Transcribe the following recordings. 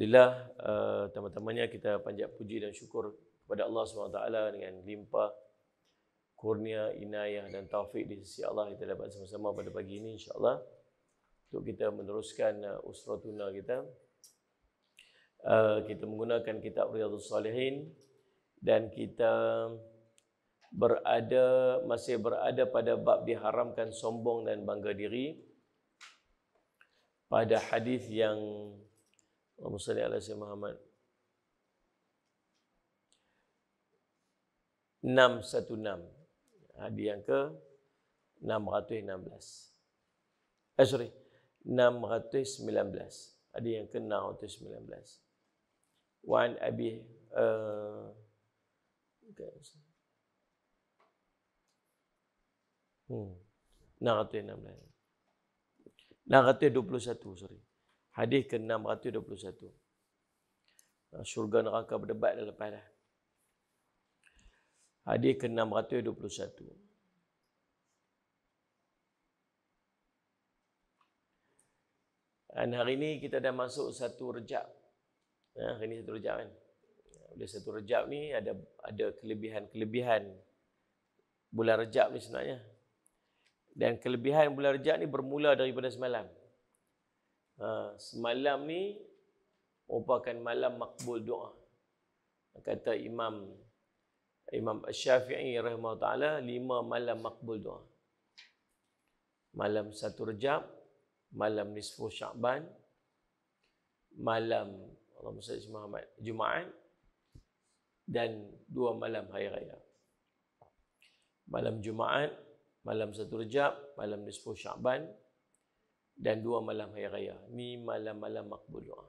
Alhamdulillah, pertama-tamanya kita panjat puji dan syukur kepada Allah SWT dengan limpah kurnia, inayah dan taufik di sisi Allah. Kita dapat sama-sama pada pagi ini insya-Allah untuk kita meneruskan usratuna kita. Kita menggunakan kitab Riyadhus Salihin dan kita masih berada pada bab diharamkan sombong dan bangga diri pada hadis yang Allahumma salli ala sayyidina Muhammad 616. Hadis yang ke 616. 619. Hadis yang ke 619. Wa an Abi 621, sorry. Hadis ke 621. Syurga neraka berdebat dah lepas dah. Hadis ke 621. Dan hari ini kita dah masuk satu Rejab. Hari ini satu Rejab kan. Bila satu Rejab ni ada kelebihan-kelebihan bulan Rejab ni sebenarnya. Dan kelebihan bulan Rejab ni bermula daripada semalam. Semalam ni merupakan malam makbul doa. Kata Imam Syafi'i rahimahullah ta'ala, 5 malam makbul doa. Malam 1 Rejab, malam nisfu Sya'ban, malam Allahumma salli ala Muhammad Jumaat, dan 2 malam hari raya. Malam Jumaat, malam 1 Rejab, malam nisfu Sya'ban, dan 2 malam hari raya. Ni malam-malam makbul doa.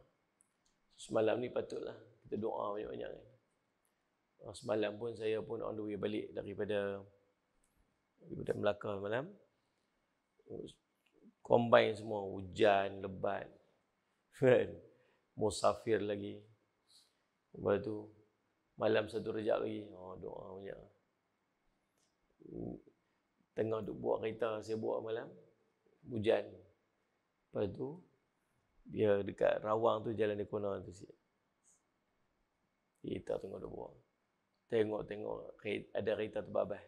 Semalam ni patutlah kita doa banyak-banyak kan. Semalam pun saya pun on the way balik daripada Melaka malam. Combine semua, hujan, lebat, kan? Musafir lagi. Lepas tu malam 1 Rejab lagi. Doa banyak. Tengah duk buat kereta, saya buat malam, hujan. Lepas tu dia dekat Rawang tu, jalan di Kona tu sikit. Kita tengok duk buat. Tengok ada kereta terbabas.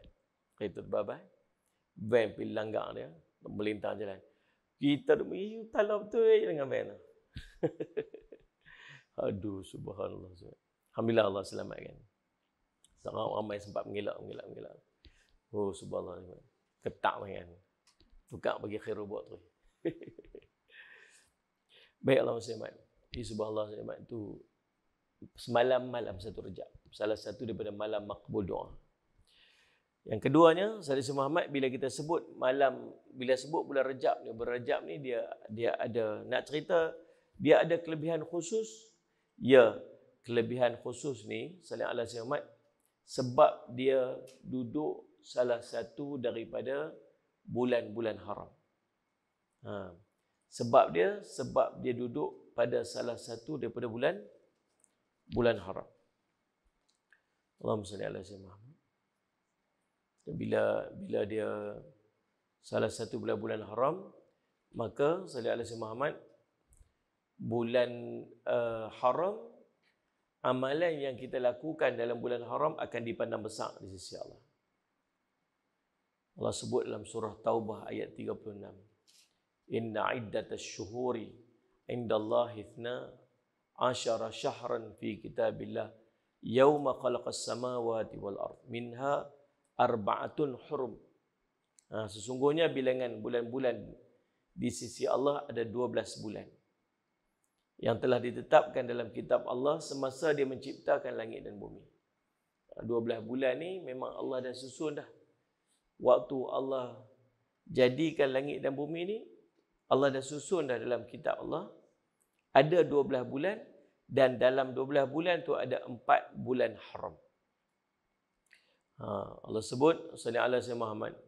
Van pergi langgar dia, melintang jalan. Kita duk talau betul dengan van. Aduh, subhanallah. Alhamdulillah Allah selamatkan. Ramai sempat mengelak. Oh, subhanallah. Ketak kan. Tukar bagi khairul buat tu. Baik, Allah selamat. Subhanallah selamat tu semalam malam 1 Rejab. Salah satu daripada malam makbul doa. Yang keduanya, Sayyidina Muhammad, bila sebut bulan Rejab ni, dia ada, nak cerita, dia ada kelebihan khusus. Ya, kelebihan khusus ni, Sayyidina Muhammad, sebab dia duduk salah satu daripada bulan-bulan haram. Sebab dia duduk pada salah satu daripada bulan haram. Allahumma salli ala sayyidina Muhammad. Bila dia salah satu bulan haram, maka salli ala sayyidina Muhammad, bulan haram, amalan yang kita lakukan dalam bulan haram akan dipandang besar di sisi Allah. Allah sebut dalam surah Taubah ayat 36. Inna iddatash syuhuri indallahi 12 syahran fi kitabillah yauma khalaqas samawati wal ard minha arba'atun hurum. Sesungguhnya bilangan bulan-bulan di sisi Allah ada 12 bulan yang telah ditetapkan dalam kitab Allah semasa dia menciptakan langit dan bumi. 12 bulan ni memang Allah dah susun dah. Waktu Allah jadikan langit dan bumi ni, Allah dah susun dah dalam kitab Allah. Ada 12 bulan, dan dalam 12 bulan tu ada 4 bulan haram. Allah sebut, salli ala sayyidina Muhammad.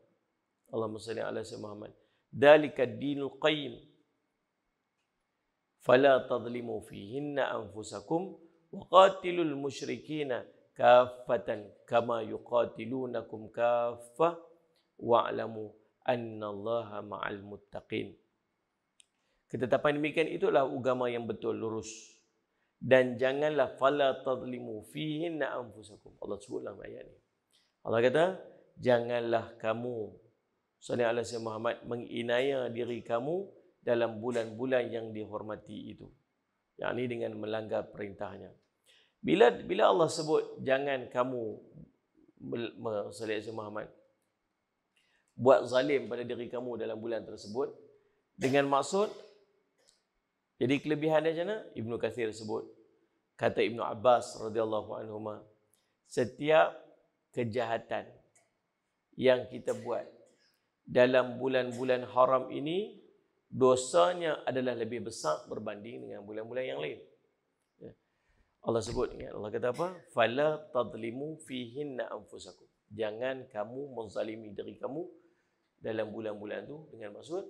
Allahumma salli ala sayyidina Muhammad. Dalika dinul qayyim. Fala tadlimu fihinna anfusakum wa qatilul musyrikina kaffatan kama yuqatilunakum kaffah wa'lamu annallaha ma'al muttaqin. Ketetapan demikian itulah agama yang betul, lurus. dan janganlah fala tadlimu fihinna anfusakum. Allah sebut dalam ayat ni. Allah kata, janganlah kamu sallallahu alaihi wasallam Muhammad menginaya diri kamu dalam bulan-bulan yang dihormati itu. Yang ini dengan melanggar perintahnya. Bila Allah sebut jangan kamu sallallahu alaihi wasallam Muhammad buat zalim pada diri kamu dalam bulan tersebut, dengan maksud, jadi kelebihan dia macam mana? Ibnu Katsir sebut, kata Ibnu Abbas radhiyallahu anhuma, setiap kejahatan yang kita buat dalam bulan-bulan haram ini, dosanya adalah lebih besar berbanding dengan bulan-bulan yang lain. Allah sebut, Allah kata apa? Fala tadlimu fihinna anfusakum. Jangan kamu menzalimi diri kamu dalam bulan-bulan itu, dengan maksud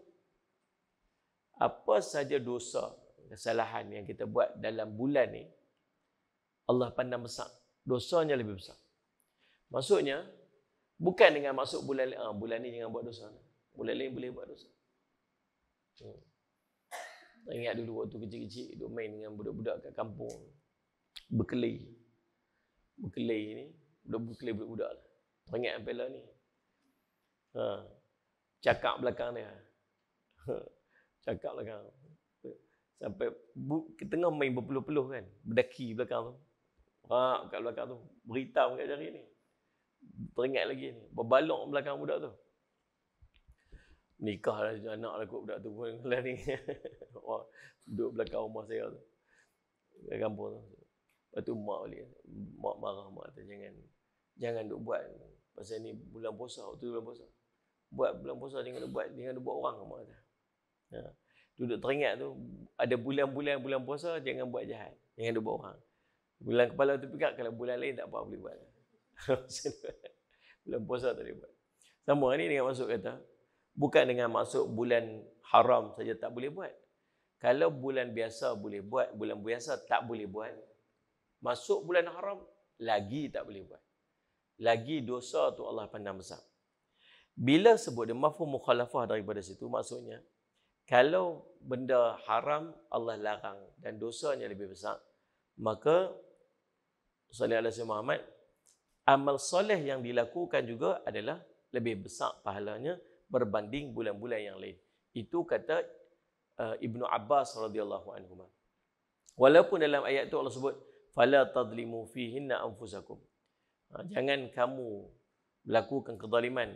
apa saja dosa, kesalahan yang kita buat dalam bulan ni, Allah pandang besar. Dosanya lebih besar. Maksudnya, bukan dengan maksud bulan ni jangan buat dosa. Bulan lain boleh buat dosa. Ingat dulu waktu kecil-kecil duduk main dengan budak-budak kat kampung. Berkelahi ni, budak-budak budak-budak lah. Teringat sampai lah ni. Cakap belakang dia. Cakap belakang. Sampai tengah main berpeluh-peluh kan. Berdaki belakang tu. Kat belakang tu. Berhitam kat jari ni. Teringat lagi ni. Berbalok belakang budak tu. Nikah lah anak lah kot budak tu pun lah ni. Duduk belakang rumah saya tu. Kat kampung tu. Lepas tu mak balik. Mak marah, mak kata jangan duk buat. Pasal ni bulan puasa. Waktu bulan puasa. Buat bulan puasa jangan duk buat orang, mak kata. Duduk teringat tu, ada bulan puasa jangan buat jahat. Jangan duk buat orang. Bulan kepala tu pegang, kalau bulan lain tak apa boleh buat. Bulan puasa tak boleh buat. Sama ni dengan maksud kata, bukan dengan maksud bulan haram saja tak boleh buat. Kalau bulan biasa boleh buat, bulan biasa tak boleh buat. Masuk bulan haram, lagi tak boleh buat. Lagi dosa tu Allah pandang besar. Bila sebut dia mafhum mukhalafah daripada situ, maksudnya, kalau benda haram Allah larang dan dosanya lebih besar, maka sallallahu alaihi wasallam Muhammad, amal soleh yang dilakukan juga adalah lebih besar pahalanya berbanding bulan-bulan yang lain. Itu kata Ibnu Abbas radhiyallahu anhu. Walaupun dalam ayat tu Allah sebut fala tadlimu fihinna anfusakum. Jangan kamu melakukan kezaliman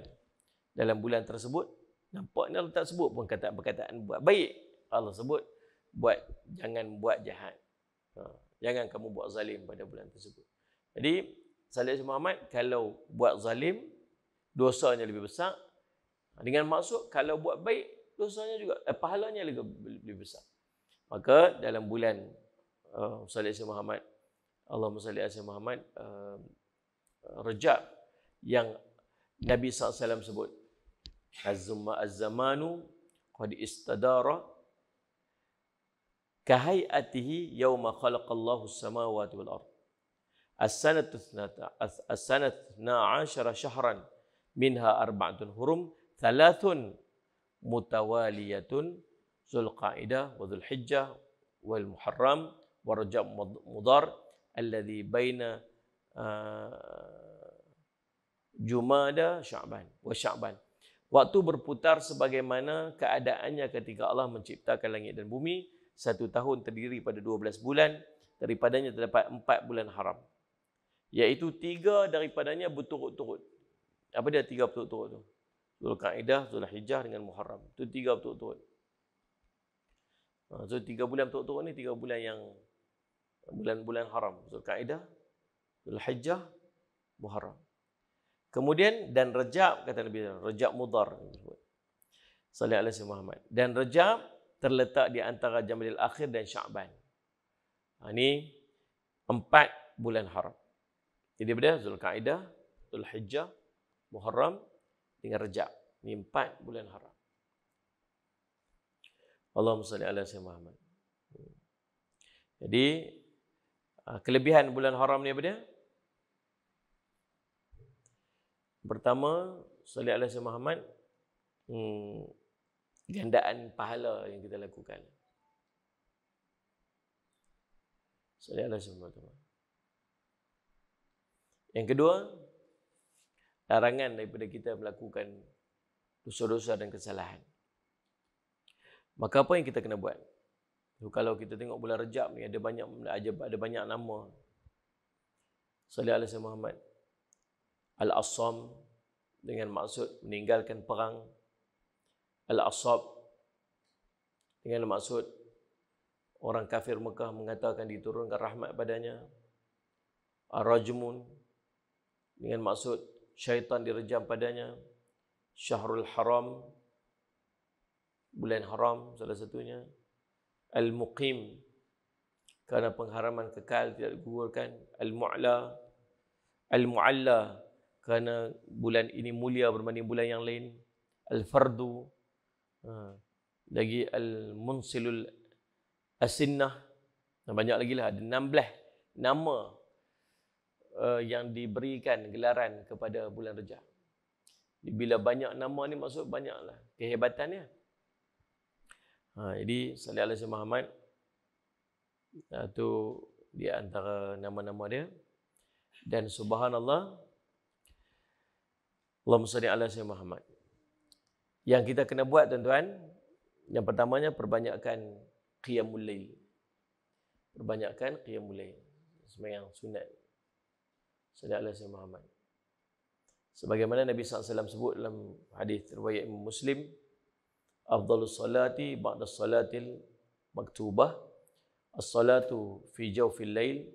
dalam bulan tersebut. Nampaknya Allah tak sebut pun perkataan buat baik. Allah sebut jangan buat jahat. Jangan kamu buat zalim pada bulan tersebut. Jadi sallallahu Muhammad, kalau buat zalim dosanya lebih besar, dengan maksud kalau buat baik dosanya juga pahalanya lebih besar. Maka dalam bulan sallallahu Muhammad, Allahumma salli ala Muhammad, Rajab, yang Nabi SAW sebut az-zamanu qad istadara kahayatihi yawma khalaqallahu as-samawati wal ard. As-sanatu 12 syahran minha arba'atun hurum, thalathun mutawaliyatun, Zulqaidah wa Zulhijjah wal Muharram wa Rajab Mudhar alladhi baina Jumada wa Sya'ban. Waktu berputar sebagaimana keadaannya ketika Allah menciptakan langit dan bumi. 1 tahun terdiri pada 12 bulan. Daripadanya terdapat 4 bulan haram, iaitu 3 daripadanya berturut-turut. Apa dia 3 berturut-turut tu? Zulqaidah, Zulhijjah dengan Muharram. Itu 3 berturut-turut. So 3 bulan berturut-turut ni 3 bulan yang bulan-bulan haram. Zulqaidah, Zulhijjah, Muharram. Kemudian dan Rajab, kata Nabi, Rajab Mudhar. Sallallahu alaihi Muhammad. Dan Rajab terletak di antara Jamadil Akhir dan Sya'ban. Ini 4 bulan haram. Jadi pada Zulqaidah, Zulhijjah, Muharram dengan Rajab. Ini 4 bulan haram. Allahumma salli ala sayyidina Muhammad. Jadi kelebihan bulan haram ni apa dia? Pertama, salli ala sayyidina Muhammad, gandaan pahala yang kita lakukan. Sallallahu alaihi wasallam. Yang kedua, larangan daripada kita melakukan dosa-dosa dan kesalahan. Maka apa yang kita kena buat? Kalau kita tengok bulan Rejab ni ada banyak nama. Sallallahu alaihi wasallam Muhammad. Al-Assam dengan maksud meninggalkan perang. Al-Asab dengan maksud orang kafir Mekah mengatakan diturunkan rahmat padanya. Ar-Rajmun dengan maksud syaitan direjam padanya. Syahrul Haram, bulan haram salah satunya. Al-Muqim, kerana pengharaman kekal tidak digugurkan. Al-Mu'alla, kerana bulan ini mulia berbanding bulan yang lain. Al-Fardu, lagi Al-Munsilul Asinnah, dan banyak lagi lah, ada 16 nama yang diberikan gelaran kepada bulan Rejab. Bila banyak nama ni maksud banyaklah kehebatannya. Jadi sallallahu alaihi wasallam Muhammad tu di antara nama-nama dia. Dan subhanallah, Allahumma salli ala sayyidina Muhammad. Yang kita kena buat tuan-tuan, yang pertamanya perbanyakkan qiyamul lail. Perbanyakkan qiyamul lail, sembahyang sunat. Sallallahu alaihi wasallam Muhammad. Sebagaimana Nabi SAW sebut dalam hadis riwayat Imam Muslim, afdhalus salati ba'da salatil maktubah, as-salatu fi jawfil lail,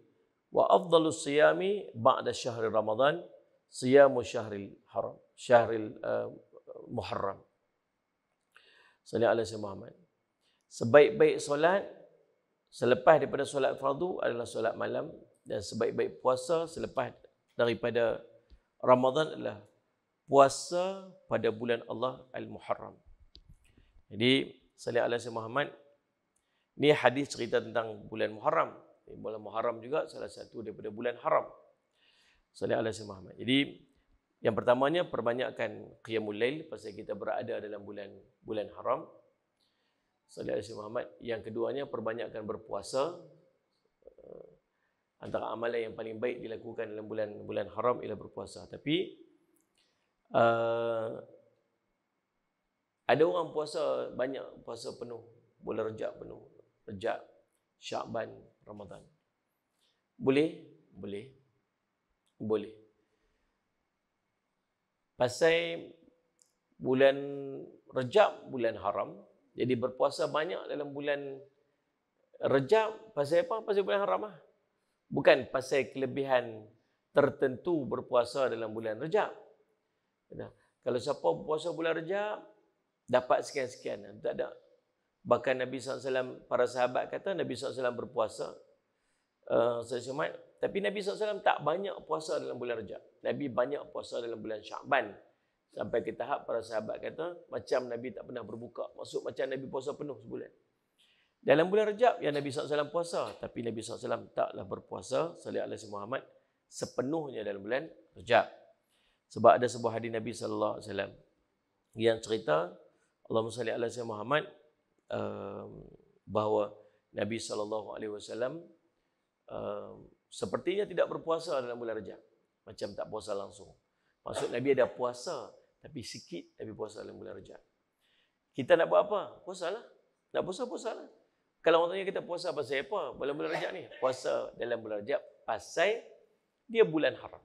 wa afdhalus siyami ba'da syahri Ramadan, siyamu syahril haram, syahril Muharram. Sallallahu alaihi wasallam Muhammad. Sebaik-baik solat selepas daripada solat fardu adalah solat malam, dan sebaik-baik puasa selepas daripada Ramadan adalah puasa pada bulan Allah Al-Muharram. Jadi sallallahu alaihi wasallam Muhammad, ni hadis cerita tentang bulan Muharram. Bulan Muharram juga salah satu daripada bulan haram. Sallallahu alaihi wasallam Muhammad. Jadi yang pertamanya perbanyakkan qiyamul lail pasal kita berada dalam bulan haram. Sallallahu alaihi wasallam Muhammad. Yang keduanya perbanyakkan berpuasa. Antara amalan yang paling baik dilakukan dalam bulan haram ialah berpuasa. Tapi ada orang puasa banyak, puasa penuh, bulan Rejab penuh, Rejab, Sya'ban, Ramadan. Boleh? Boleh. Pasal bulan Rejab bulan haram, jadi berpuasa banyak dalam bulan Rejab pasal apa? Pasal bulan haram lah. Bukan pasal kelebihan tertentu berpuasa dalam bulan Rejab. Kalau siapa berpuasa bulan Rejab dapat sekian-sekian, tak ada. Bahkan Nabi SAW, para sahabat kata Nabi SAW berpuasa tapi Nabi SAW tak banyak puasa dalam bulan Rejab. Nabi banyak puasa dalam bulan Sya'ban. Sampai ke tahap para sahabat kata macam Nabi tak pernah berbuka. Maksud macam Nabi puasa penuh sebulan. Dalam bulan Rejab yang Nabi SAW puasa, tapi Nabi SAW taklah berpuasa sallallahu alaihi Muhammad sepenuhnya dalam bulan Rejab. Sebab ada sebuah hadis Nabi SAW yang cerita Allahumma salli ala sayyidina Muhammad, bahawa Nabi SAW sepertinya tidak berpuasa dalam bulan Rejab. Macam tak puasa langsung. Maksud Nabi ada puasa, tapi sikit Nabi puasa dalam bulan Rejab. Kita nak buat apa? Puasalah. Nak puasa, puasalah. Kalau orang tanya kita puasa pasal apa dalam bulan Rejab ni? Puasa dalam bulan Rejab pasal dia bulan haram.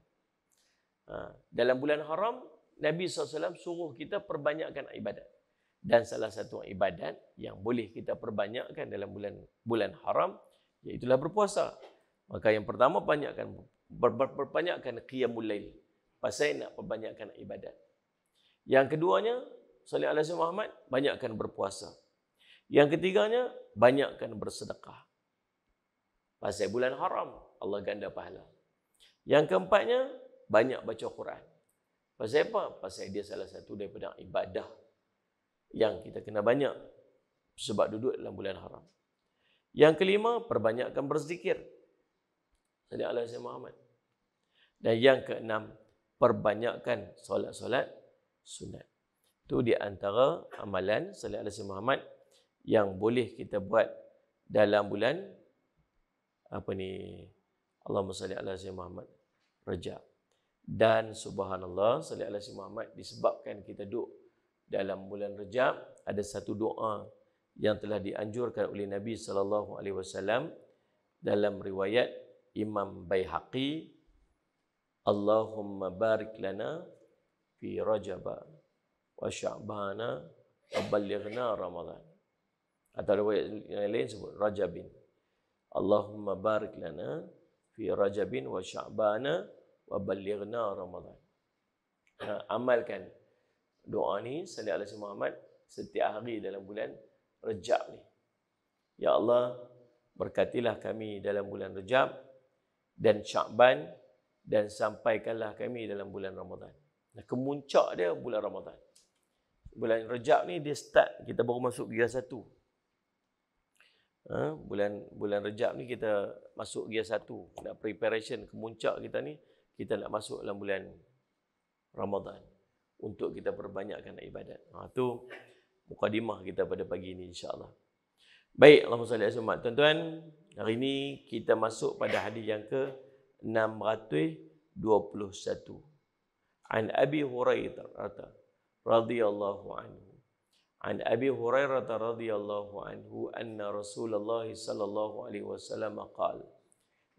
Dalam bulan haram, Nabi SAW suruh kita perbanyakkan ibadat. Dan salah satu ibadat yang boleh kita perbanyakkan dalam bulan haram, iaitulah berpuasa. Maka yang pertama, perbanyakkan qiyamul lail. Pasal nak perbanyakkan ibadat. Yang keduanya, sallallahu alaihi Muhammad, banyakkan berpuasa. Yang ketiganya, banyakkan bersedekah. Pasal bulan haram, Allah ganda pahala. Yang keempatnya, banyak baca Quran. Pasal apa? Pasal dia salah satu daripada ibadah yang kita kena banyak sebab duduk dalam bulan haram. Yang kelima, perbanyakkan berzikir. Sallallahu alaihi Muhammad. Dan yang keenam, perbanyakkan solat-solat sunat. Itu di antara amalan sallallahu alaihi Muhammad yang boleh kita buat dalam bulan Allahumma salli ala sayyidina Muhammad Rajab. Dan subhanallah, salli ala sayyidina Muhammad, disebabkan kita duduk dalam bulan Rajab, ada satu doa yang telah dianjurkan oleh Nabi sallallahu alaihi wasallam dalam riwayat Imam Baihaqi, Allahumma barik lana fi Rajab wa Sya'bana wa ballighna Ramadan. Atau riwayat yang lain sebut Rajabin. Allahumma barik lana fi Rajabin wa Sya'bana wa ballighna Ramadan. Amalkan doa ni, salli ala sayyidina Muhammad, setiap hari dalam bulan Rajab ni. Ya Allah, berkatilah kami dalam bulan Rajab dan Sya'ban, dan sampaikanlah kami dalam bulan Ramadan. Nah, kemuncak dia bulan Ramadan. Bulan Rajab ni dia start, kita baru masuk gear 1. Bulan Rajab ni kita masuk gear 1. Nak preparation kemuncak kita ni, kita nak masuk dalam bulan Ramadan untuk kita perbanyakkan ibadat. Itu mukadimah kita pada pagi ini, insya-Allah. Baik, Allahumma salli alaihi wasallam. Tuan-tuan, hari ini kita masuk pada hadis yang ke 621. An Abi Hurairah radhiyallahu anhu. An Abi Hurairah radhiyallahu anhu anna Rasulullah sallallahu alaihi wasallam qala: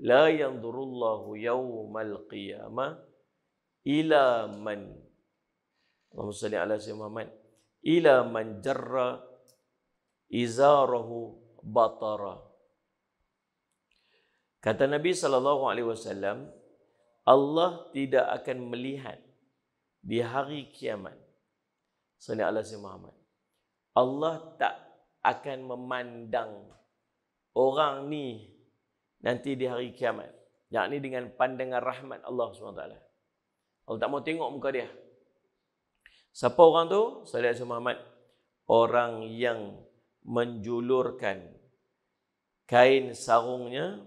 La yanzurullahu yawmal qiyamah ila man, Allahumma salli ala sayyidina Muhammad, ila man jarra izarahu batara. Kata Nabi sallallahu alaihi wasallam, Allah tidak akan melihat di hari kiamat. Salli ala sayyidina Muhammad. Allah tak akan memandang orang ni nanti di hari kiamat, yakni dengan pandangan rahmat Allah SWT. Allah tak mau tengok muka dia. Siapa orang tu? Salli ala sayyidina Muhammad. Orang yang menjulurkan kain sarungnya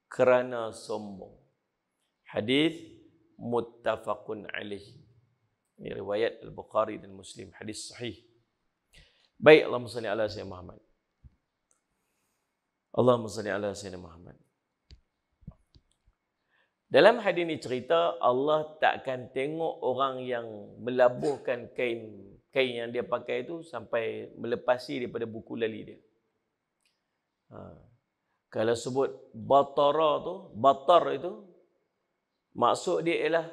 kerana sombong. Hadis muttafaqun alaih. Ini riwayat Al-Bukhari dan Muslim, hadis sahih. Baik, Allahumma salli ala sayyidina Muhammad. Allahumma salli ala sayyidina Muhammad. Dalam hadis ini cerita, Allah takkan tengok orang yang melabuhkan kain yang dia pakai itu sampai melepasi daripada buku lali dia. Kalau sebut batar itu, maksud dia ialah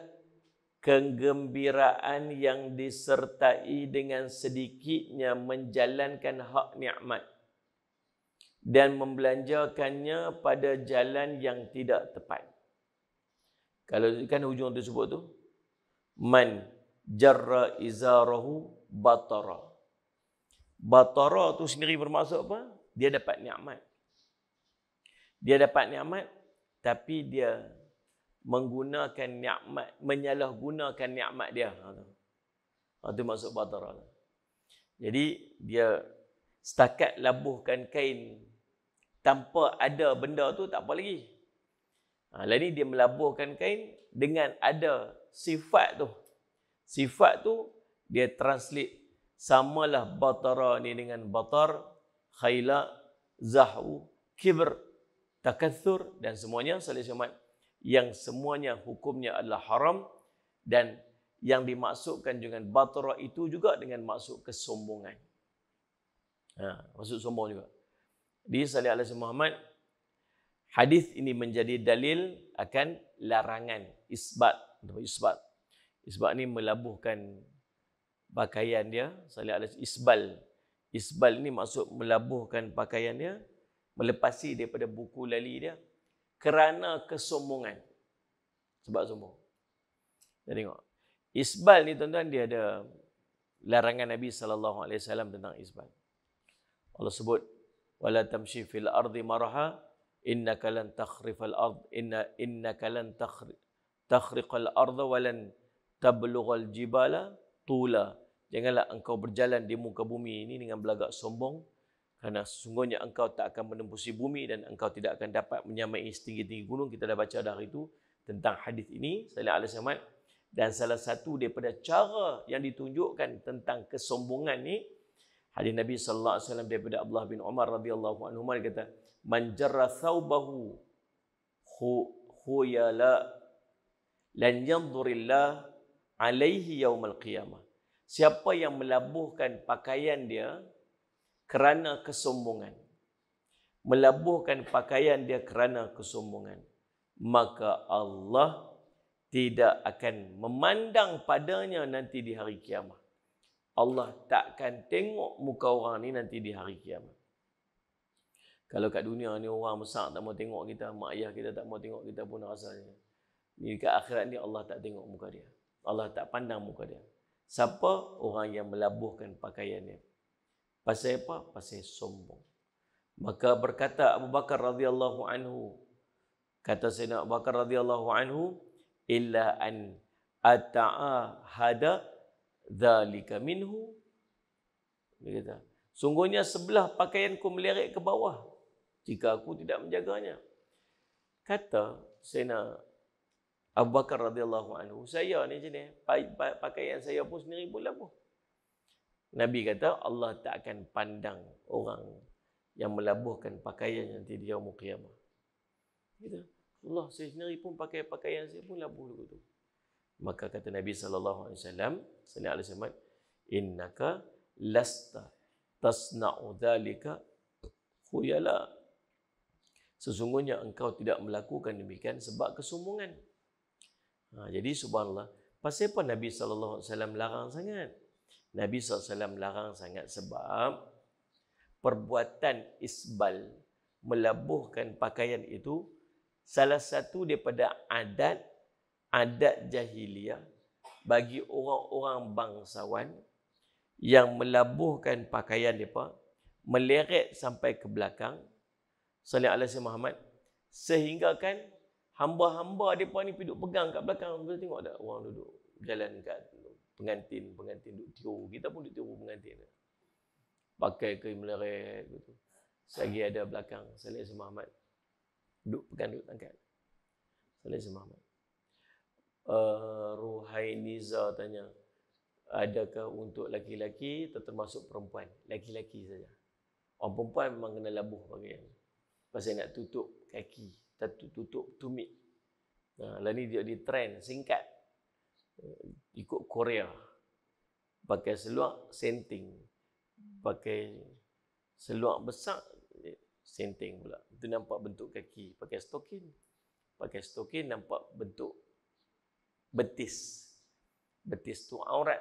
kegembiraan yang disertai dengan sedikitnya menjalankan hak nikmat dan membelanjakannya pada jalan yang tidak tepat. Kalau kan hujung tersebut tu, man jarra izarahu batara. Batara tu sendiri bermaksud apa? Dia dapat nikmat. Dia dapat nikmat, tapi dia menggunakan nikmat, menyalahgunakan nikmat dia. Itu maksud batara. Jadi dia setakat labuhkan kain tanpa ada benda tu, tak apa lagi. Lain ni dia melabuhkan kain dengan ada sifat tu. Sifat tu dia translate, samalah batara ni dengan batar, khaila, zahu, kibr, takathur, dan semuanya salih syamat, yang semuanya hukumnya adalah haram, dan yang dimaksudkan dengan batara itu juga dengan maksud kesombongan. Maksud sombong juga. Di salih ala Muhammad, hadis ini menjadi dalil akan larangan isbat. Isbat ni melabuhkan pakaian dia. Salih ala isbal. Isbal ni maksud melabuhkan pakaian dia, melepasi daripada buku lali dia kerana kesombongan. Sebab sombong. Jadi tengok. Isbal ni tuan-tuan, dia ada larangan Nabi SAW tentang isbal. Allah sebut, wala tamshi fil ardi maraha innaka lan takhrifal ard innaka lan takhriqal arda wa lan tablughal jibala tula. Janganlah engkau berjalan di muka bumi ini dengan belagak sombong, kerana sesungguhnya engkau tak akan menembusi bumi dan engkau tidak akan dapat menyamai setinggi-tinggi gunung. Kita dah baca dah hari itu tentang hadis ini, sallallahu alaihi wasallam. Dan salah satu daripada cara yang ditunjukkan tentang kesombongan ni Hadis Nabi sallallahu alaihi wasallam daripada Abdullah bin Umar radhiyallahu anhu, dia kata, "Man jarra thawbahu khuyala lan yanzurillah alaihi yaumal qiyamah." Siapa yang melabuhkan pakaian dia kerana kesombongan, melabuhkan pakaian dia kerana kesombongan, maka Allah tidak akan memandang padanya nanti di hari kiamat. Allah tak akan tengok muka orang ni nanti di hari kiamat. Kalau kat dunia ni orang besar tak mau tengok kita, mak ayah kita tak mau tengok kita pun rasanya. Ni kat akhirat ni Allah tak tengok muka dia. Allah tak pandang muka dia. Siapa? Orang yang melabuhkan pakaian dia. Pasal apa? Pasal sombong. Maka berkata Abu Bakar radhiyallahu anhu, kata Sayyidina Abu Bakar radhiyallahu anhu, illa an ata'ahada dzalika minhu. Dia kata, sungguhnya sebelah pakaianku melirik ke bawah jika aku tidak menjaganya. Kata Sayyidina Abu Bakar radhiyallahu anhu, saya ni macam ni, pakaian saya pun sendiri pun labuh. Nabi kata Allah tak akan pandang orang yang melabuhkan pakaian nanti di yaumul qiyamah. Gitu. Allah, saya sendiri pun pakai pakaian saya pun labuh begitu. Maka kata Nabi sallallahu alaihi wasallam, innaka lasta tasna'u dzalika khuyala. Sesungguhnya engkau tidak melakukan demikian sebab kesombongan. Jadi subhanallah, pasal apa Nabi sallallahu alaihi wasallam larang sangat? Nabi sallallahu alaihi wasallam larang sangat sebab perbuatan isbal, melabuhkan pakaian itu salah satu daripada adat jahiliyah bagi orang-orang bangsawan yang melabuhkan pakaian mereka, meleret sampai ke belakang, sallallahu alaihi wasallam Muhammad, sehingga kan hamba-hamba mereka ni duduk pegang kat belakang. Kita tengok tak orang duduk jalan kat pengantin duduk tiru. Kita pun duduk tiru pengantin. Pakai kain meleret gitu. Selagi ada belakang sallallahu alaihi wasallam Muhammad duduk pegang, duduk tangkat. Sallallahu alaihi wasallam Muhammad. Ruhainiza tanya, adakah untuk laki-laki atau termasuk perempuan? Laki-laki saja. Orang perempuan memang kena labuh pakaian. Pasal nak tutup kaki, tutup tumit. Lah ni dia di trend singkat. Ikut Korea. Pakai seluar senting. Pakai seluar besar senting pula. Itu nampak bentuk kaki. Pakai stokin nampak bentuk betis. Betis tu aurat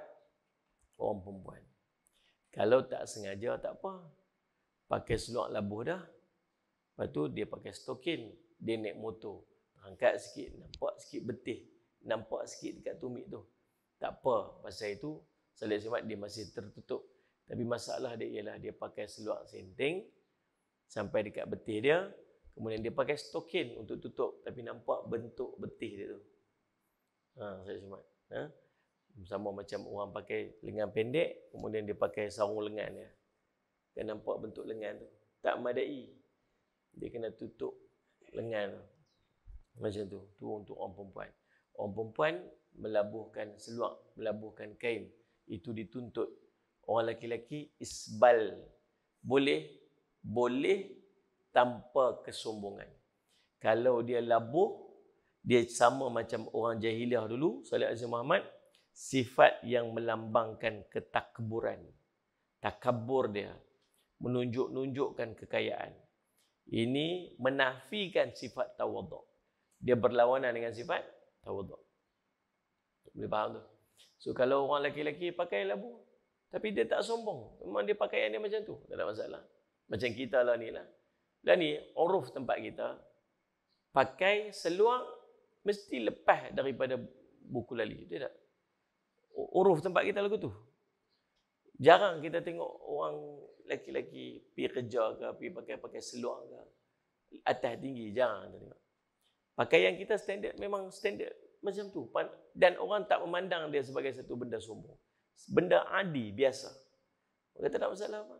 orang perempuan. Kalau tak sengaja tak apa. Pakai seluar labuh dah. Lepas tu dia pakai stokin, dia naik motor. Angkat sikit, nampak sikit betis. Nampak sikit dekat tumit tu. Tak apa, pasal itu sallallahu alaihi wasallam dia masih tertutup. Tapi masalah dia ialah dia pakai seluar senting sampai dekat betis dia. Kemudian dia pakai stokin untuk tutup, tapi nampak bentuk betis dia tu. Sallallahu alaihi wasallam. Sama macam orang pakai lengan pendek, kemudian dia pakai sarung lengan dia. Kan nampak bentuk lengan tu. Tak madai. Dia kena tutup lengan. Macam tu. Tu untuk orang perempuan. Orang perempuan melabuhkan seluar, melabuhkan kain. Itu dituntut. Orang lelaki isbal. Boleh tanpa kesombongan. Kalau dia labuh, dia sama macam orang jahiliah dulu, sallallahu alaihi Muhammad, sifat yang melambangkan ketakburan. Takabur dia. Menunjukkan kekayaan. Ini menafikan sifat tawaduk. Dia berlawanan dengan sifat tawaduk. Boleh faham tu? So kalau orang lelaki-lelaki pakai labuh, tapi dia tak sombong. Memang dia pakaian dia macam tu. Tak ada masalah. Macam kita lah ni lah. Dan ni, uruf tempat kita, pakai seluar mesti lepas daripada buku lali. Dia tak? Uruf tempat kita lagu tu. Jarang kita tengok orang lelaki-lelaki pergi kerja ke, pergi pakai seluar ke, atas tinggi. Jarang kita tengok. Pakaian kita standard, memang standard macam tu. Dan orang tak memandang dia sebagai satu benda sombong. Benda adi, biasa. Maka tak ada masalah apa.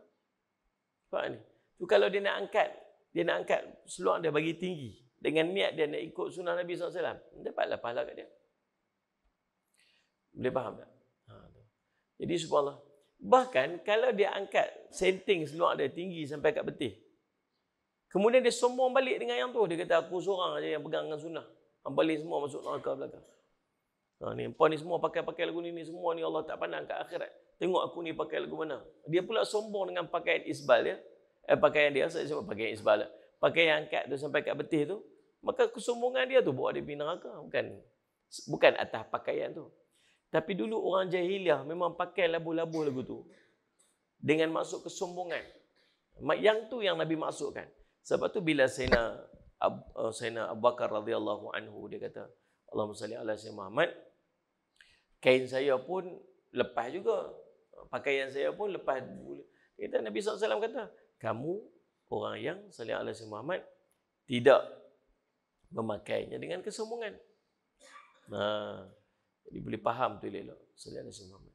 Nampak ni? Tu kalau dia nak angkat seluar dia bagi tinggi. Dengan niat dia nak ikut sunnah Nabi SAW. Dapatlah pahala kat dia. Boleh faham tak? Jadi subhanallah. Bahkan kalau dia angkat senting seluar dia tinggi sampai kat betih, kemudian dia sombong balik dengan yang tu. Dia kata, aku seorang aja yang pegang dengan sunnah. Hang balik semua masuk neraka belakang. Ni hangpa ni semua pakai lagu ni semua ni Allah tak pandang kat akhirat. Tengok aku ni pakai lagu mana. Dia pula sombong dengan pakaian isbal dia. Pakaian dia, saya sebut pakaian isbal. Pakaian yang angkat tu sampai kat betih tu. Maka kesombongan dia tu bawa dia pergi neraka. Bukan atas pakaian tu. Tapi dulu orang jahiliah memang pakai labuh-labuh lagu tu. Dengan maksud kesombongan. Yang tu yang Nabi maksudkan. Sebab tu bila Sayyidina Abu Bakar radhiyallahu anhu, dia kata, Allahumma salli ala Sayyidina Muhammad, kain saya pun lepas juga. Pakaian saya pun lepas. Kita Nabi SAW kata, kamu orang yang salli ala Sayyidina Muhammad tidak memakainya dengan kesombongan. Jadi boleh faham tu elok. Salli ala Sayyidina Muhammad.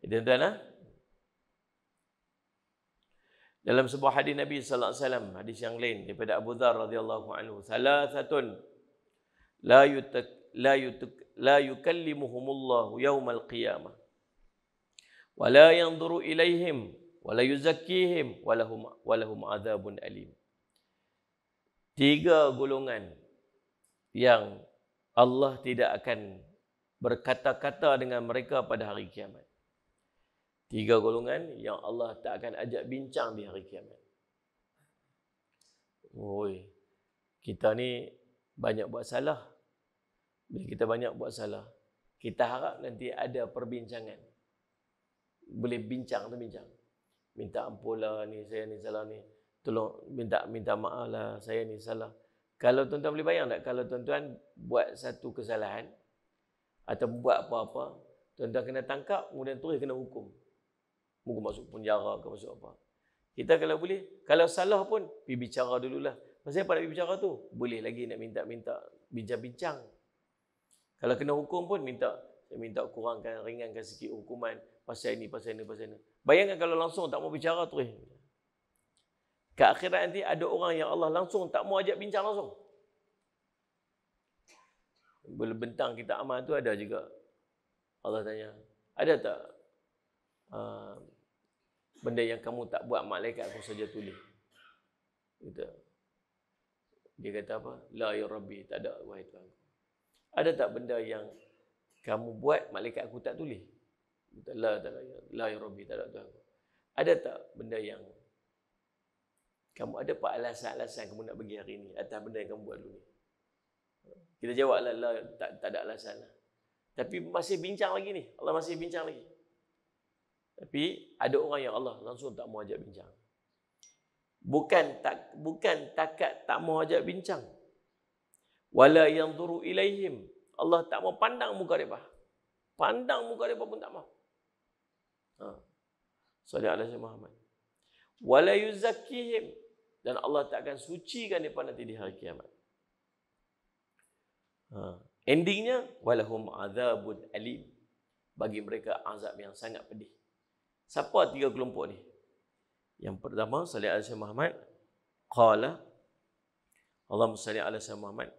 Jadi tuan-tuan, dalam sebuah hadis Nabi sallallahu alaihi wasallam, hadis yang lain daripada Abu Dzar radhiyallahu anhu, salasatun la yukallimuhumullahu yaumal qiyamah wa la yanzuru ilaihim wa la yuzakkihim wa lahum adzabun alim. 3 golongan yang Allah tidak akan berkata-kata dengan mereka pada hari kiamat. 3 golongan yang Allah tak akan ajak bincang di hari kiamat. Kita ni banyak buat salah. Bila kita banyak buat salah, kita harap nanti ada perbincangan. Boleh bincang tu bincang. Minta ampun lah ni, saya ni salah ni. Tolong minta maaf lah, saya ni salah. Kalau tuan-tuan boleh bayang tak, kalau tuan-tuan buat satu kesalahan atau buat apa-apa, tuan-tuan kena tangkap, kemudian terus kena hukum. Mungkin masuk penjara ke masuk apa. Kita kalau boleh, kalau salah pun pergi bicara dululah. Pasal apa nak pergi bicara tu? Boleh lagi nak minta bincang-bincang. Kalau kena hukum pun saya minta kurangkan, ringankan sikit hukuman pasal ni. Bayangkan kalau langsung tak mau bicara terus. Ke akhirat nanti ada orang yang Allah langsung tak mau ajak bincang langsung. Bila bentang kita amal tu ada juga. Allah tanya, ada tak benda yang kamu tak buat, malaikat aku saja tulis? Dia kata apa? La ya Rabbi, tak ada, wahai Tuhan. Ada tak benda yang kamu buat, malaikat aku tak tulis? La ya Rabbi, tak ada Tuhan. Ada tak benda yang kamu ada apa alasan-alasan kamu nak pergi hari ni atas benda yang kamu buat dulu ni? Kita jawab lah, tak ada alasan lah. Tapi masih bincang lagi ni. Allah masih bincang lagi. Tapi ada orang yang Allah langsung tak mau ajak bincang. Bukan takat tak mau ajak bincang. Wala yanzuru ilaihim. Allah tak mau pandang muka mereka. Pandang muka mereka pun tak mau. Sallallahu alaihi Muhammad. Wala yuzakkihim. Dan Allah tak akan sucikan mereka nanti di hari kiamat. Endingnya, walahum adzabun alim. Bagi mereka azab yang sangat pedih. Siapa 3 kelompok ni? Yang pertama, sallallahu alaihi Muhammad, qala, Allahumma salli ala sayyidina Muhammad.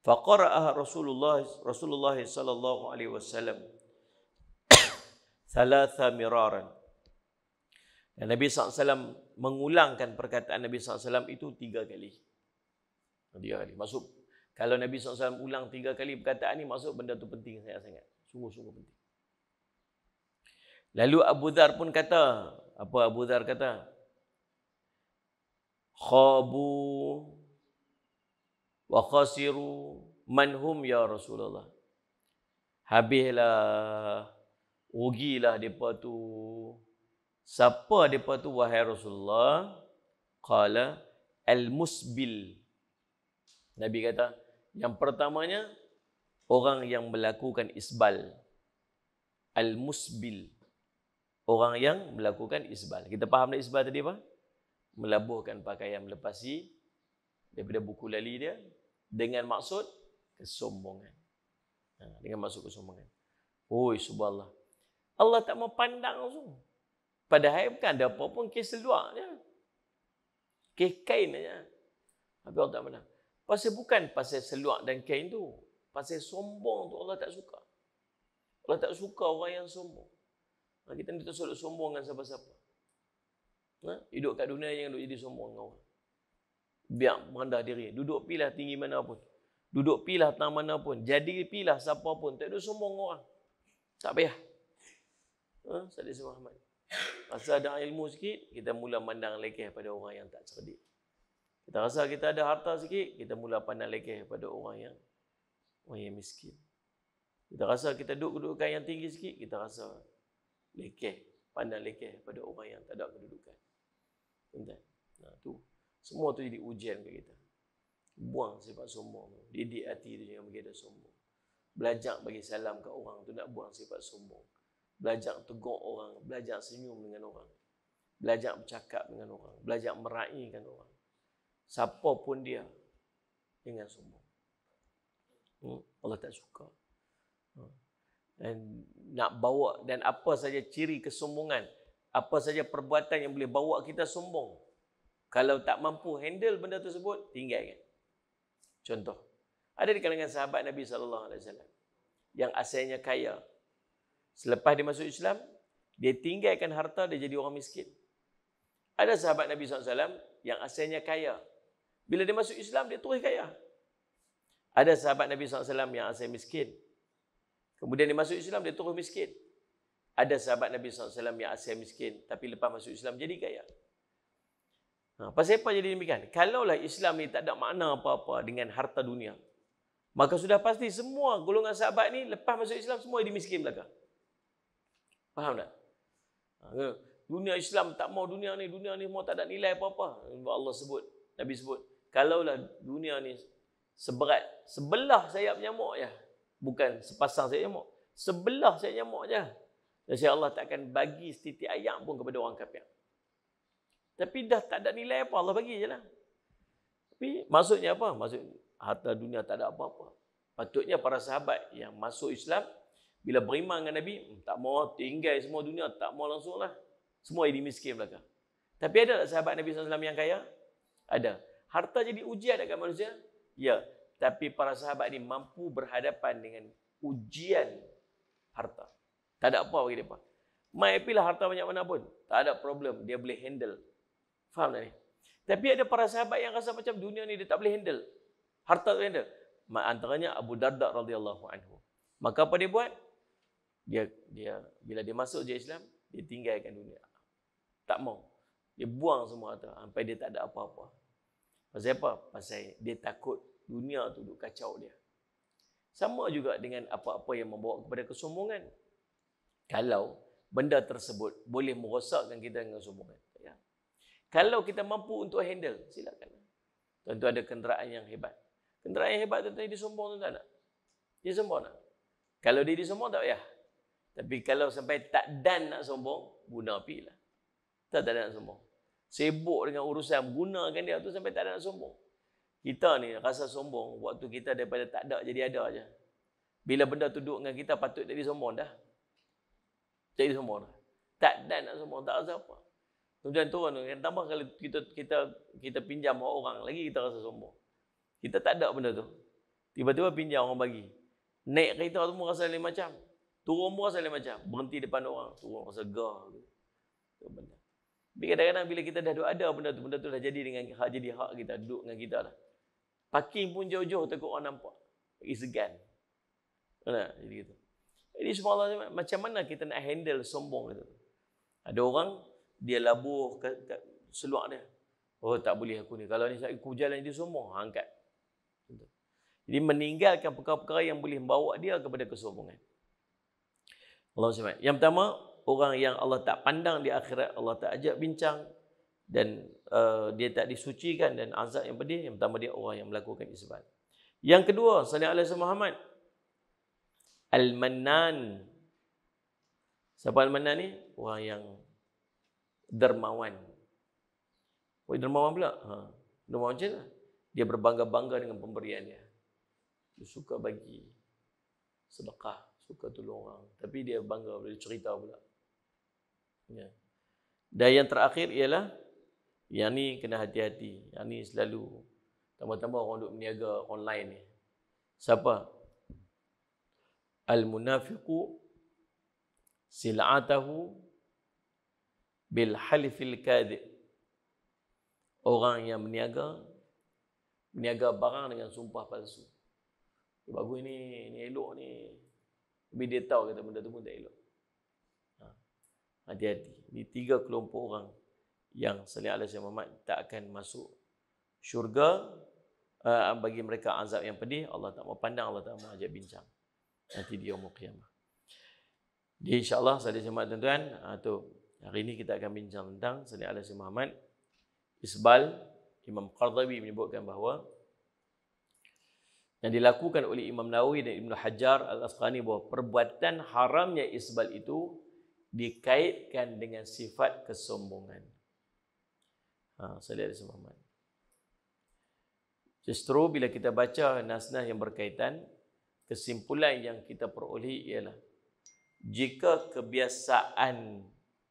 Faqara'aha Rasulullah sallallahu alaihi wasallam thalatha miraran. Dan Nabi SAW mengulangkan perkataan Nabi SAW itu 3 kali. 3 kali. Maksud, kalau Nabi SAW ulang 3 kali perkataan ni, maksud benda tu penting sangat-sangat. Sungguh-sungguh penting. Lalu Abu Dzar pun kata, apa Abu Dzar kata? Khabu wa khasiru manhum ya Rasulullah. Habislah, rugilah mereka tu. Siapa mereka tu wahai Rasulullah? Qala al-musbil. Nabi kata, yang pertamanya orang yang melakukan isbal. Al-musbil. Orang yang melakukan isbal. Kita faham dah isbal tadi apa? Melabuhkan pakaian melepasi daripada buku lali dia dengan maksud kesombongan. Dengan maksud kesombongan. Subhanallah. Allah tak mau pandang langsung. Padahal bukan ada apa pun, kes seluar je. Kes kain aja. Tapi Allah tak pandang. Pasal bukan pasal seluar dan kain tu. Pasal sombong tu Allah tak suka. Allah tak suka orang yang sombong. Kita ni tak suruh sombong dengan siapa-siapa. Hidup kat dunia jangan duduk jadi sombong dengan orang. Biar merendah diri. Duduk pilah tinggi mana pun. Duduk pilah tang mana pun. Jadi pilah siapa pun. Tak duduk sombong dengan orang. Tak payah. Sadik Muhammad. Asal ada ilmu sikit, kita mula mandang lekeh pada orang yang tak cerdik. Kita rasa kita ada harta sikit, kita mula pandang lekeh pada orang yang miskin. Kita rasa kita duduk kedudukan yang tinggi sikit, kita rasa lekeh, pandang lekeh pada orang yang tak ada kedudukan. Tuan-tuan. Tu. Semua tu jadi ujian kat kita. Buang sifat sombong. Didik hati tu jangan bagi ada sombong. Belajar bagi salam kat orang tu nak buang sifat sombong. Belajar tegur orang, belajar senyum dengan orang. Belajar bercakap dengan orang, belajar meraihkan orang. Siapa pun dia, jangan sombong. Allah tak suka. Dan nak bawa, dan apa saja ciri kesombongan, apa saja perbuatan yang boleh bawa kita sombong, kalau tak mampu handle benda tersebut, tinggalkan. Contoh, ada di kalangan sahabat Nabi SAW yang asalnya kaya. Selepas dia masuk Islam, dia tinggalkan harta, dia jadi orang miskin. Ada sahabat Nabi SAW yang asalnya kaya. Bila dia masuk Islam, dia terus kaya. Ada sahabat Nabi SAW yang asal miskin. Kemudian dia masuk Islam, dia terus miskin. Ada sahabat Nabi SAW yang asal miskin, tapi lepas masuk Islam jadi kaya. Pasal apa jadi demikian? Kalaulah Islam ni tak ada makna apa-apa dengan harta dunia, maka sudah pasti semua golongan sahabat ni lepas masuk Islam semua jadi miskin belaka. Faham tak? Dunia Islam tak mau dunia ni mau tak ada nilai apa-apa. Allah sebut, Nabi sebut, kalaulah dunia ni sebelah sayap nyamuk je, bukan sepasang sayap nyamuk, sebelah sayap nyamuk je, jadi Allah tak akan bagi setitik ayam pun kepada orang kafir. Tapi dah tak ada nilai apa, Allah bagi je lah. Tapi maksudnya apa? Maksud harta dunia tak ada apa-apa. Patutnya para sahabat yang masuk Islam, bila beriman dengan Nabi, tak mau tinggal semua dunia, tak mau langsung lah. Semua jadi miskin belakang. Tapi ada tak sahabat Nabi SAW yang kaya? Ada. Harta jadi ujian dekat manusia? Ya. Tapi para sahabat ni mampu berhadapan dengan ujian harta. Tak ada apa bagi mereka. Mai pilih harta banyak mana pun, tak ada problem. Dia boleh handle. Faham tak ni? Tapi ada para sahabat yang rasa macam dunia ni dia tak boleh handle. Harta tak handle. Antaranya Abu Darda radhiyallahu anhu. Maka apa dia buat? Dia bila dia masuk je Islam, dia tinggalkan dunia. Tak mau. Dia buang semua harta sampai dia tak ada apa-apa. Pasal apa? Pasal dia takut dunia tu duk kacau dia. Sama juga dengan apa-apa yang membawa kepada kesombongan. Kalau benda tersebut boleh merosakkan kita dengan kesombongan. Ya. Kalau kita mampu untuk handle, silakan. Tentu ada kenderaan yang hebat. Kenderaan yang hebat tentu dia sombong tu tak nak. Dia sombong tak? Kalau dia sombong tak payah. Tapi kalau sampai tak dan nak sombong, guna api lah. Tak ada nak sombong. Sibuk dengan urusan, gunakan dia tu sampai tak ada nak sombong. Kita ni rasa sombong waktu kita daripada tak ada jadi ada je. Bila benda tu duduk dengan kita, patut jadi sombong dah. Jadi sombong dah. Tak dan nak sombong, tak rasa apa. Kemudian turun, tambah kalau kita pinjam orang, lagi kita rasa sombong. Kita tak ada benda tu. Tiba-tiba pinjam orang bagi. Naik kereta tu pun rasa lain macam. Turun pun rasa lain macam. Berhenti depan orang, turun rasa gah. Itu benda. Tapi kadang-kadang bila kita dah ada benda tu dah jadi jadi hak kita, duduk dengan kita lah. Parking pun jauh-jauh takut orang nampak. Bagi segan. Jadi gitu. Jadi subhanallah, macam mana kita nak handle sombong itu? Ada orang, dia labur kat seluar dia. Oh, tak boleh aku ni. Kalau ni aku jalan dia sombong, angkat. Jadi meninggalkan perkara-perkara yang boleh membawa dia kepada kesombongan. Allah SWT. Yang pertama, orang yang Allah tak pandang di akhirat, Allah tak ajak bincang, dan dia tak disucikan, dan azab yang pedih. Yang pertama, dia orang yang melakukan isbat. Yang kedua, sallallahu alaihi wasallam Muhammad, Al-Mannan. Siapa Al-Mannan ni? Orang yang dermawan. Oh, dermawan pula? Dermawan macam mana? Dia berbangga-bangga dengan pemberian dia. Dia suka bagi sedekah, suka tolong orang. Tapi dia bangga, boleh cerita pula. Ya. Dan yang terakhir ialah, yang ni kena hati-hati. Yang ni selalu, tambah-tambah orang duk berniaga online ni. Siapa? Al-munafiqu sil'atahu bil halifil kadhib. Orang yang berniaga barang dengan sumpah palsu. Bagus ni elok ni. Tapi dia tahu kata benda tu pun tak elok. Hati-hati. Ini 3 kelompok orang yang salih alaihi Muhammad tak akan masuk syurga. Bagi mereka azab yang pedih. Allah tak mau pandang, Allah tak mau ajak bincang. Nanti di yaumul qiyamah. Jadi insyaAllah salih Muhammad tuan-tuan, hari ini kita akan bincang tentang salih alaihi Muhammad. Isbal. Imam Qardawi menyebutkan bahawa yang dilakukan oleh Imam Nawawi dan Ibnu Hajar Al-Asqalani bahawa perbuatan haramnya isbal itu dikaitkan dengan sifat kesombongan. Salih alaihi Muhammad. Justru bila kita baca nas-nas yang berkaitan, kesimpulan yang kita peroleh ialah jika kebiasaan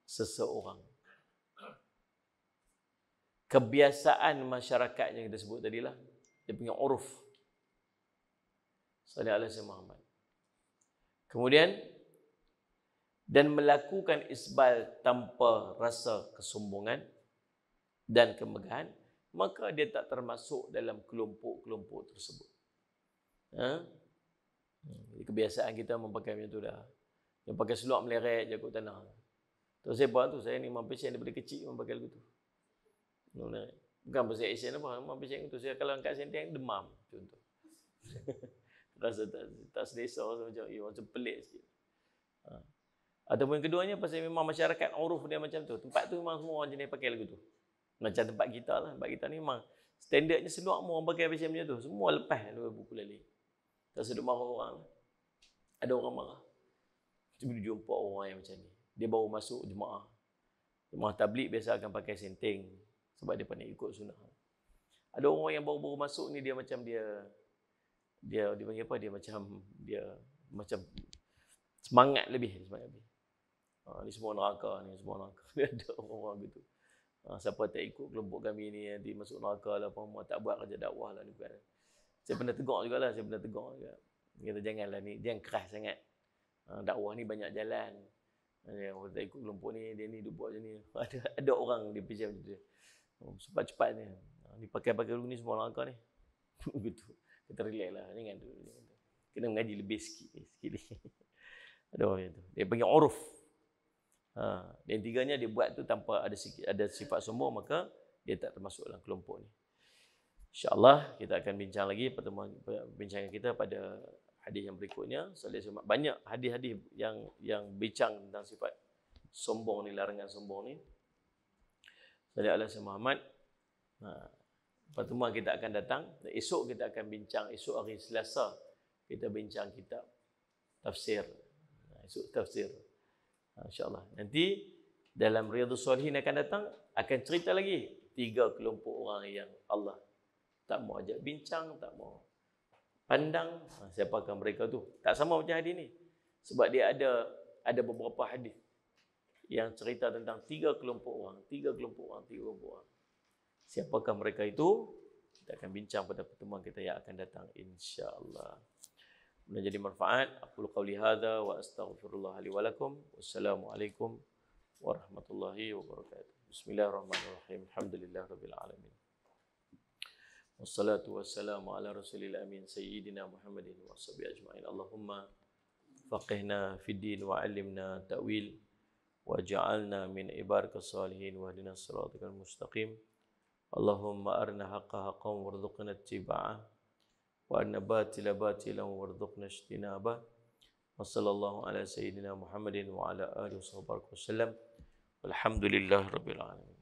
seseorang, kebiasaan masyarakat yang kita sebut tadilah, dia punya uruf, salih alaihi Muhammad, kemudian dan melakukan isbal tanpa rasa kesombongan dan kemegahan, maka dia tak termasuk dalam kelompok-kelompok tersebut. Kebiasaan kita memakai macam tu dah. Dia pakai seluar meleret je kat tanah. Tu saya buat tu, saya ni memang pasien daripada kecil memang pakai lagu tu. Bukan pasal action apa, memang pasien tu. Saya kalau angkat senteng demam contoh. Rasa tak selesa, macam pelik sikit. Ataupun keduanya pasal memang masyarakat uruf dia macam tu. Tempat tu memang semua orang jenis pakai lagu tu. Macam tempat kita lah. Tempat kita ni memang standardnya seluar orang pakai pasal macam tu. Semua lepas buku lali. Tak sedut marah orang. Ada orang marah. Cuma jumpa orang yang macam ni. Dia baru masuk jemaah. Jemaah tabligh biasa akan pakai senteng. Sebab dia pandai ikut sunnah. Ada orang yang baru-baru masuk ni dia macam dia panggil apa? Dia macam semangat lebih. Ni semua neraka. Ada orang-orang gitu. Siapa tak ikut kelompok kami ni nanti masuk neraka lah, apa tak buat kerja dakwah lah ni bukan. Saya pernah tegur jugalah, Kata janganlah ni, jangan keras sangat. Dakwah ni banyak jalan. Orang tak ikut kelompok ni, dia ni buat macam ni. Ada orang dia macam tu. Cepat-cepat ni. Ni pakai-pakai dulu ni semua neraka ni. Begitu. Kita relax lah, jangan tu. Kena mengaji lebih sikit ni. Ada orang tu. Dia panggil uruf. Dan tiganya dia buat tu tanpa ada sifat sombong, maka dia tak termasuk dalam kelompok ni. InsyaAllah kita akan bincang lagi pertemuan bincangan kita pada hadis yang berikutnya. Banyak hadis-hadis yang bincang tentang sifat sombong ni, larangan sombong ni. Salih alaihi Muhammad. Pertemuan kita akan datang. Esok kita akan bincang, esok hari Selasa kita bincang kitab tafsir. Esok tafsir. InsyaAllah. Nanti dalam Riyadhus Shalihin akan datang, akan cerita lagi 3 kelompok orang yang Allah tak mau ajak bincang, tak mau pandang. Siapakah mereka tu? Tak sama macam hadis ni. Sebab dia ada beberapa hadis yang cerita tentang 3 kelompok orang. Siapakah mereka itu? Kita akan bincang pada pertemuan kita yang akan datang, insya-Allah. Menjadi manfaat. Aku qauli hadza wa astaghfirullah li wa lakum. Wassalamualaikum warahmatullahi wabarakatuh. Bismillahirrahmanirrahim. Alhamdulillahirabbil alamin. Wassalatu wassalamu ala rasulil amin sayyidina Muhammadin wa sahbihi ajma'in. Allahumma faqihna fid din wa 'allimna ta'wil wa ja'alna min ibadikas salihin wa hdinas siratal mustaqim. Allahumma arina haqqa haqqan warzuqna ittiba'ah wa arina batila batilan warzuqna ijtinabah. Wa sallallahu ala sayyidina Muhammadin wa ala alihi wasallam. Walhamdulillahirabbil alamin.